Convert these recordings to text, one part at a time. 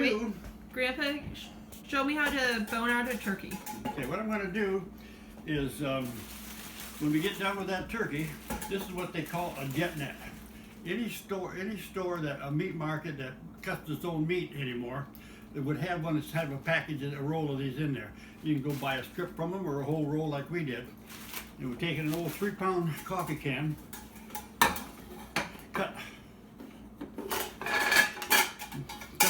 do... Grandpa, show me how to bone out a turkey. Okay, what I'm going to do is, when we get done with that turkey, this is what they call a jet net. Any store that, a meat market that cuts its own meat anymore, it would have one that's have a package, a roll of these in there. You can go buy a strip from them or a whole roll like we did. And we're taking an old 3-pound coffee can, cut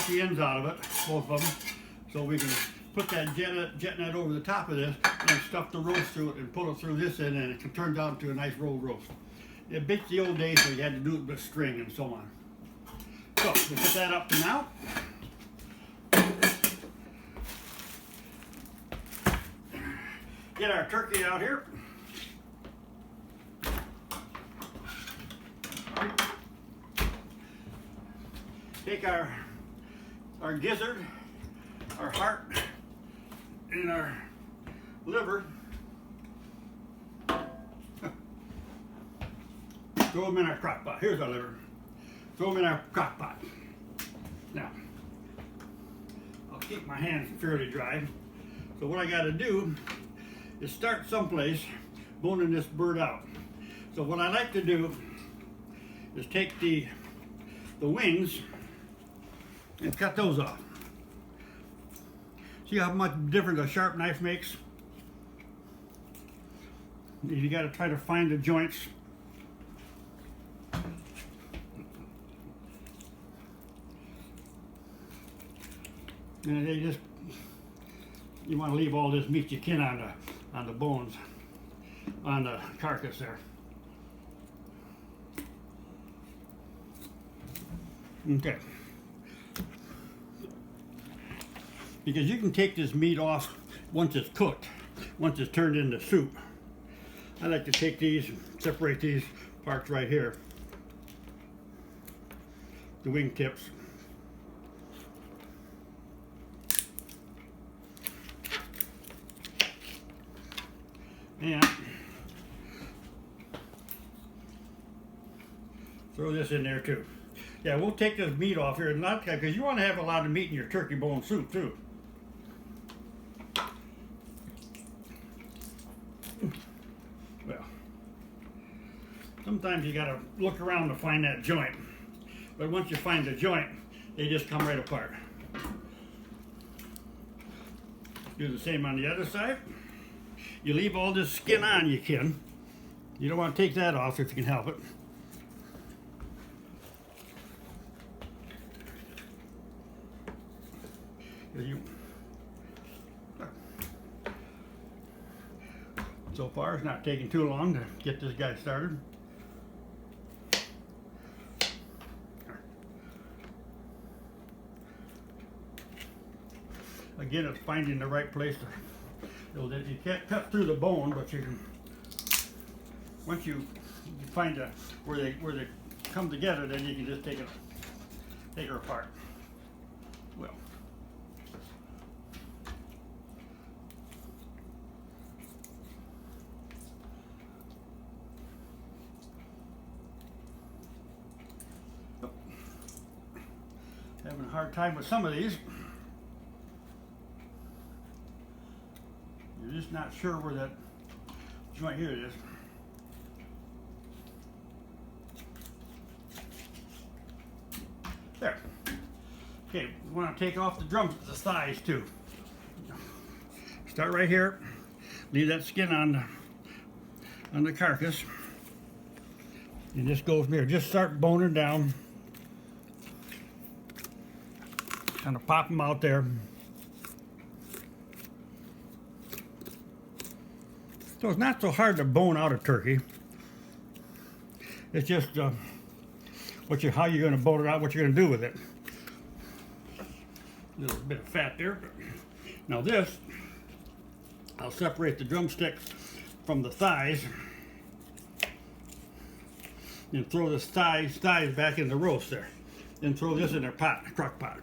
the ends out of it, both of them, so we can put that jet net over the top of this and stuff the roast through it and pull it through this end, and it can turn out to a nice rolled roast. It beats the old days where you had to do it with string and so on. So we put that up to now. Get our turkey out here. Take our gizzard, our heart, and our liver. Throw them in our crock pot. Here's our liver. Throw them in our crock pot. Now, I'll keep my hands fairly dry. So what I got to do is start someplace boning this bird out. So what I like to do is take the wings and cut those off. See how much difference a sharp knife makes? You got to try to find the joints. And they just, you want to leave all this meat you can on the bones, on the carcass there. Okay. Because you can take this meat off once it's cooked, once it's turned into soup. I like to take these, separate these parts right here, the wing tips. And throw this in there too. Yeah, we'll take this meat off here, not because you want to have a lot of meat in your turkey bone soup too. Well, sometimes you gotta look around to find that joint, but once you find the joint, they just come right apart. Do the same on the other side. You leave all this skin on, you can. You don't want to take that off if you can help it. So far, it's not taking too long to get this guy started. Again, it's finding the right place to. You can't cut through the bone, but you can. Once you find where they come together, then you can just take her apart. Well. Having a hard time with some of these. You're just not sure where that joint, here it is. There. Okay, we want to take off the thighs too. Start right here. Leave that skin on the carcass. And just go from here. Just start boning down. Kind of pop them out there. So it's not so hard to bone out a turkey. It's just how you're going to bone it out, what you're going to do with it. A little bit of fat there. Now this, I'll separate the drumstick from the thighs and throw the thighs back in the roast there. Then throw this in their pot, crock pot.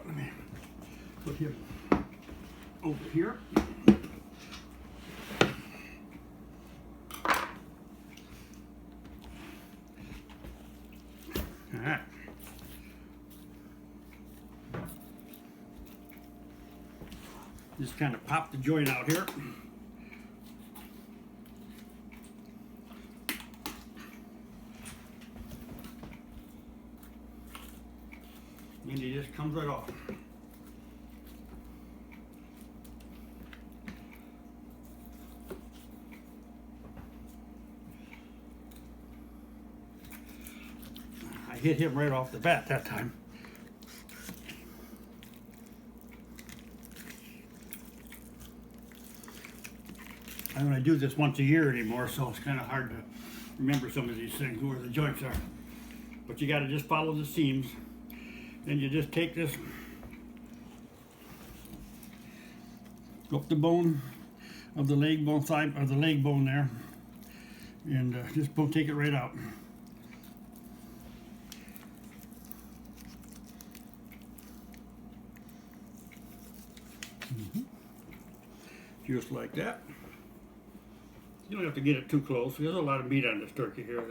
Let me put him over here. All right. Just kind of pop the joint out here. And he just comes right off. I hit him right off the bat that time. I don't do this once a year anymore, so it's kind of hard to remember some of these things, where the joints are. But you got to just follow the seams. Then you just take this up the bone of the leg bone side, or the leg bone there, and just take it right out. Just like that. You don't have to get it too close. There's a lot of meat on this turkey here.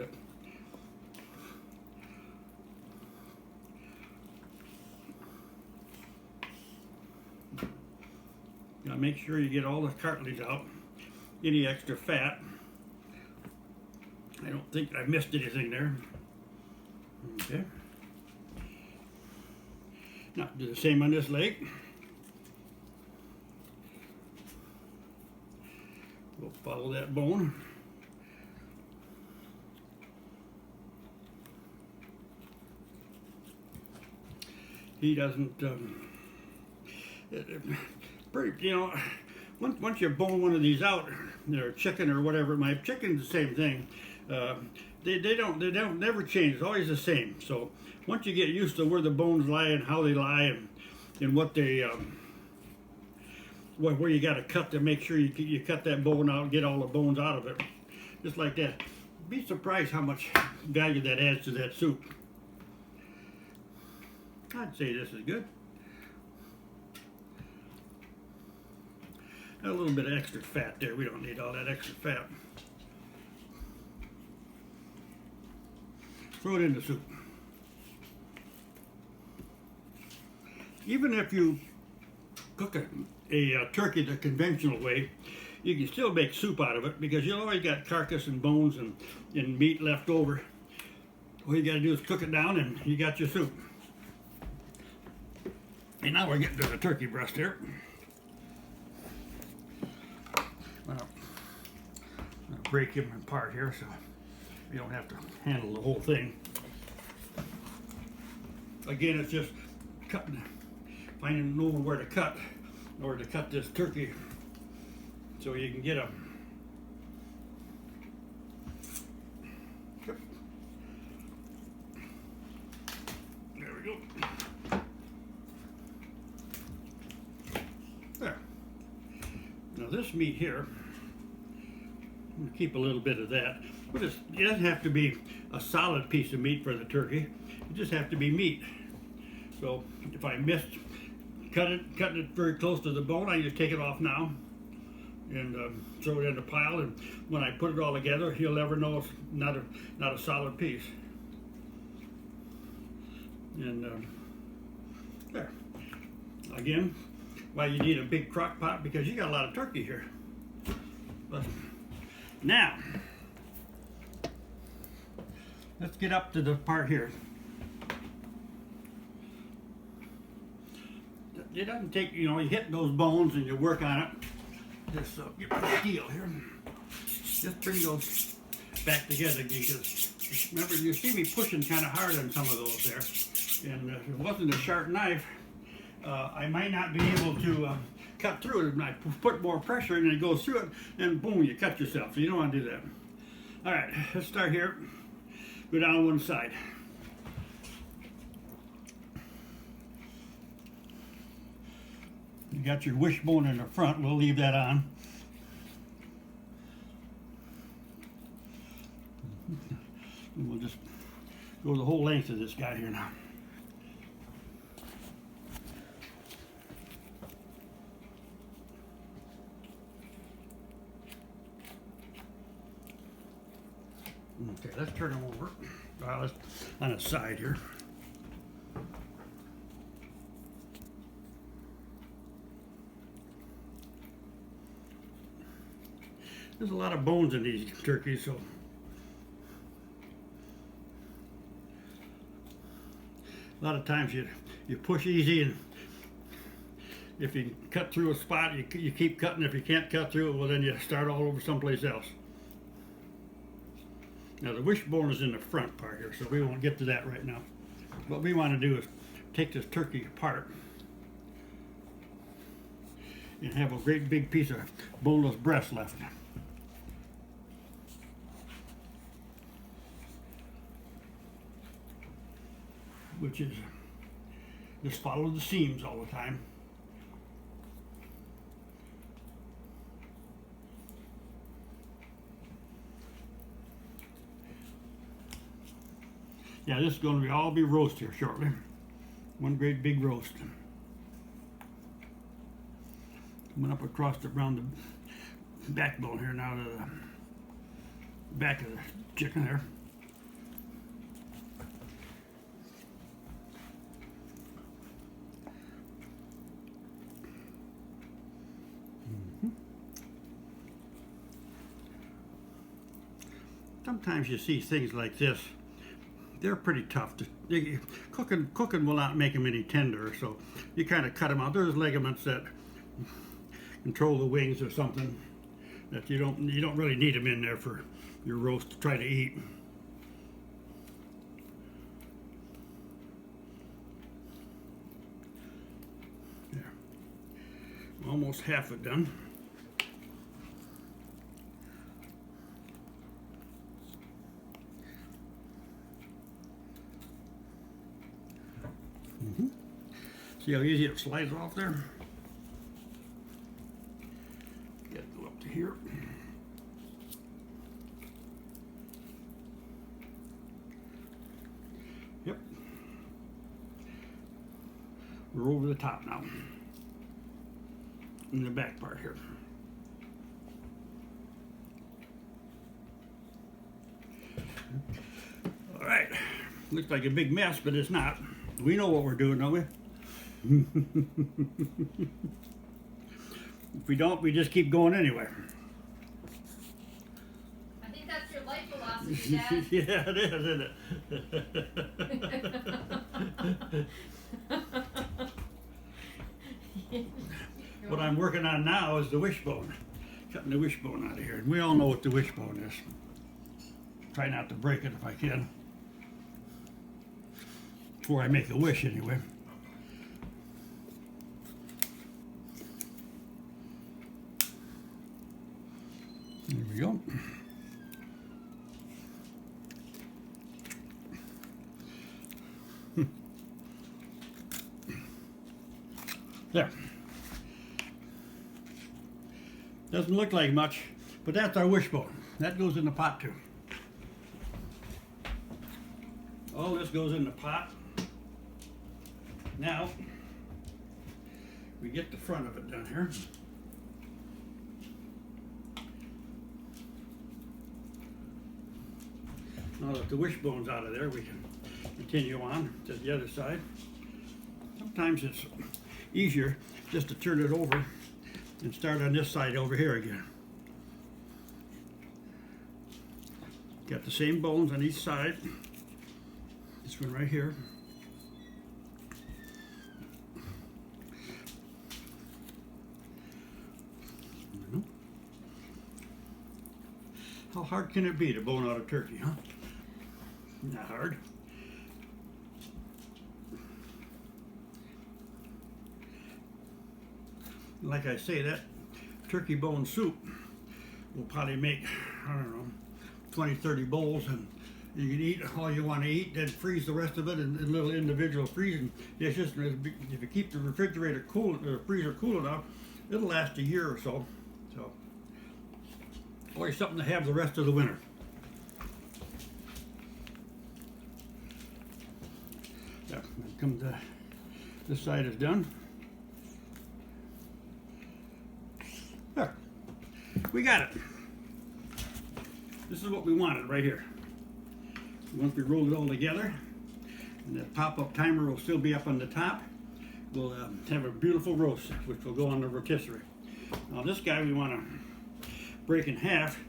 Now make sure you get all the cartilage out, any extra fat. I don't think I missed anything there. Okay. Now do the same on this leg. We'll follow that bone. He doesn't, you know, once you bone one of these out, or chicken or whatever, my chicken's the same thing. They don't never change. It's always the same. So once you get used to where the bones lie and how they lie, and what they where you got to cut to make sure you cut that bone out and get all the bones out of it, just like that. Be surprised how much value that adds to that soup. I'd say this is good. A little bit of extra fat there. We don't need all that extra fat. Throw it in the soup. Even if you cook a turkey the conventional way, you can still make soup out of it, because you always got carcass and bones and meat left over. All you got to do is cook it down and you got your soup. And now we're getting to the turkey breast here. Well, I'm going to break him apart here so you don't have to handle the whole thing. Again, it's just cutting, knowing where to cut in order to cut this turkey so you can get a there we go. There. Now this meat here, I'm going to keep a little bit of that. But it doesn't have to be a solid piece of meat for the turkey. It just have to be meat. So if I missed cutting it very close to the bone, I just take it off now and throw it in the pile. And when I put it all together, he'll never know it's not a solid piece. And there. Again, why you need a big crock pot, because you got a lot of turkey here. But now, let's get up to the part here. It doesn't take, you hit those bones and you work on it. Just get my steel here. Just bring those back together, because remember, you see me pushing kind of hard on some of those there. And if it wasn't a sharp knife, I might not be able to cut through it. And I put more pressure and it goes through it, and boom, you cut yourself. So you don't want to do that. All right, let's start here. Go down one side. You got your wishbone in the front. We'll leave that on. And we'll just go the whole length of this guy here now. Okay, let's turn them over. Let's on the side here. There's a lot of bones in these turkeys, so a lot of times you push easy, and if you cut through a spot, you keep cutting. If you can't cut through it, well, then you start all over someplace else. Now the wishbone is in the front part here, so we won't get to that right now. What we want to do is take this turkey apart and have a great big piece of boneless breast left. Which is, just follow the seams all the time. Yeah, this is going to all be roast here shortly. One great big roast. Coming up across around the backbone here now to the back of the chicken there. Sometimes you see things like this. They're pretty tough. Cooking will not make them any tender, so you kind of cut them out. There's ligaments that control the wings or something that you don't really need them in there for your roast to try to eat. There, almost half it done. See how easy it slides off there? Get it up to here. Yep. We're over the top now. In the back part here. All right. Looks like a big mess, but it's not. We know what we're doing, don't we? If we don't, we just keep going anyway. I think that's your life philosophy, Dad. Yeah, it is, isn't it? What I'm working on now is the wishbone. Cutting the wishbone out of here. And we all know what the wishbone is. Try not to break it if I can. Before I make a wish, anyway. There we go. There. Doesn't look like much, but that's our wishbone. That goes in the pot too. All this goes in the pot. Now, we get the front of it done here. Now that the wishbone's out of there, we can continue on to the other side. Sometimes it's easier just to turn it over and start on this side over here again. Got the same bones on each side. This one right here. How hard can it be to bone out a turkey, huh? Not hard. Like I say, that turkey bone soup will probably make, I don't know, 20, 30 bowls, and you can eat all you want to eat, then freeze the rest of it in little individual freezing dishes. And if you keep the refrigerator cool, the freezer cool enough, it'll last a year or so. So, always something to have the rest of the winter. Yeah, come to this side is done. There, we got it. This is what we wanted right here. Once we roll it all together, and the pop-up timer will still be up on the top, we'll have a beautiful roast, which will go on the rotisserie. Now this guy we want to break in half.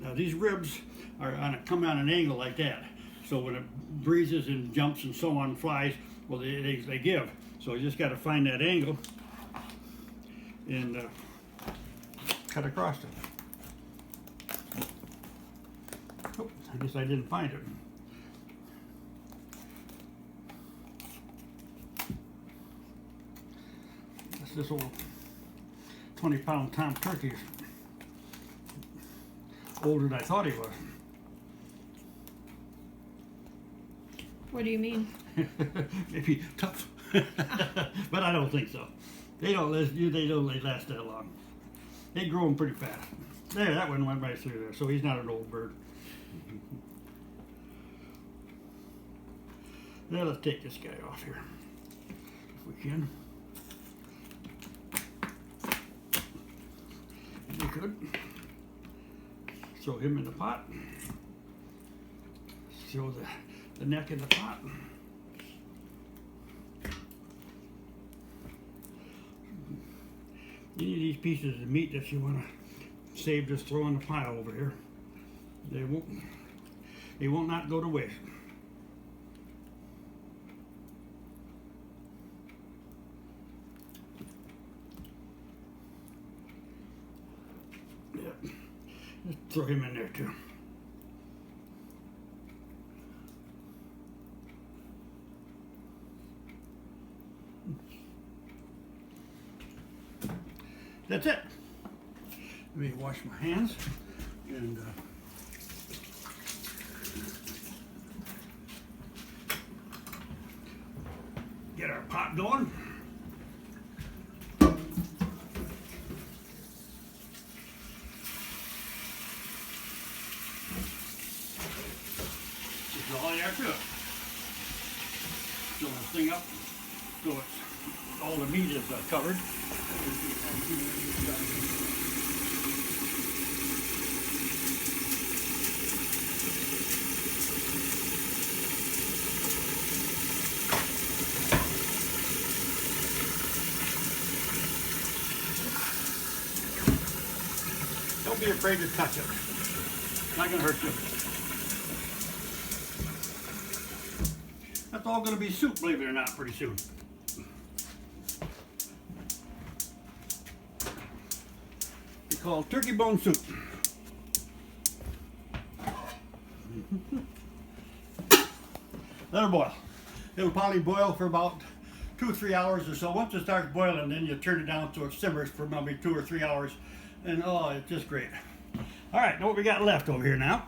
Now these ribs are come on an angle like that, so when it breezes and jumps and so on, flies, well they give. So you just got to find that angle and cut across it. Oh, I guess I didn't find it. That's this old 20-pound Tom turkey. Older than I thought he was. What do you mean? Maybe tough, but I don't think so. They don't last that long. They grow them pretty fast. There, that one went right through there, so he's not an old bird. Now let's take this guy off here, if we can. We could throw him in the pot. Throw the neck in the pot. Any of these pieces of meat that you want to save, just throw in the pile over here. They won't not go to waste. Yeah, just throw him in there too. That's it. Let me wash my hands and get our pot going. This is all you have to do. Fill this thing up so it's all the meat is covered. Don't be afraid to touch it. It's not going to hurt you. That's all going to be soup, believe it or not, pretty soon. It's called turkey bone soup. Let it boil. It'll probably boil for about 2 or 3 hours or so. Once it starts boiling, then you turn it down so it simmers for maybe 2 or 3 hours. And oh, it's just great. All right, know what we got left over here now.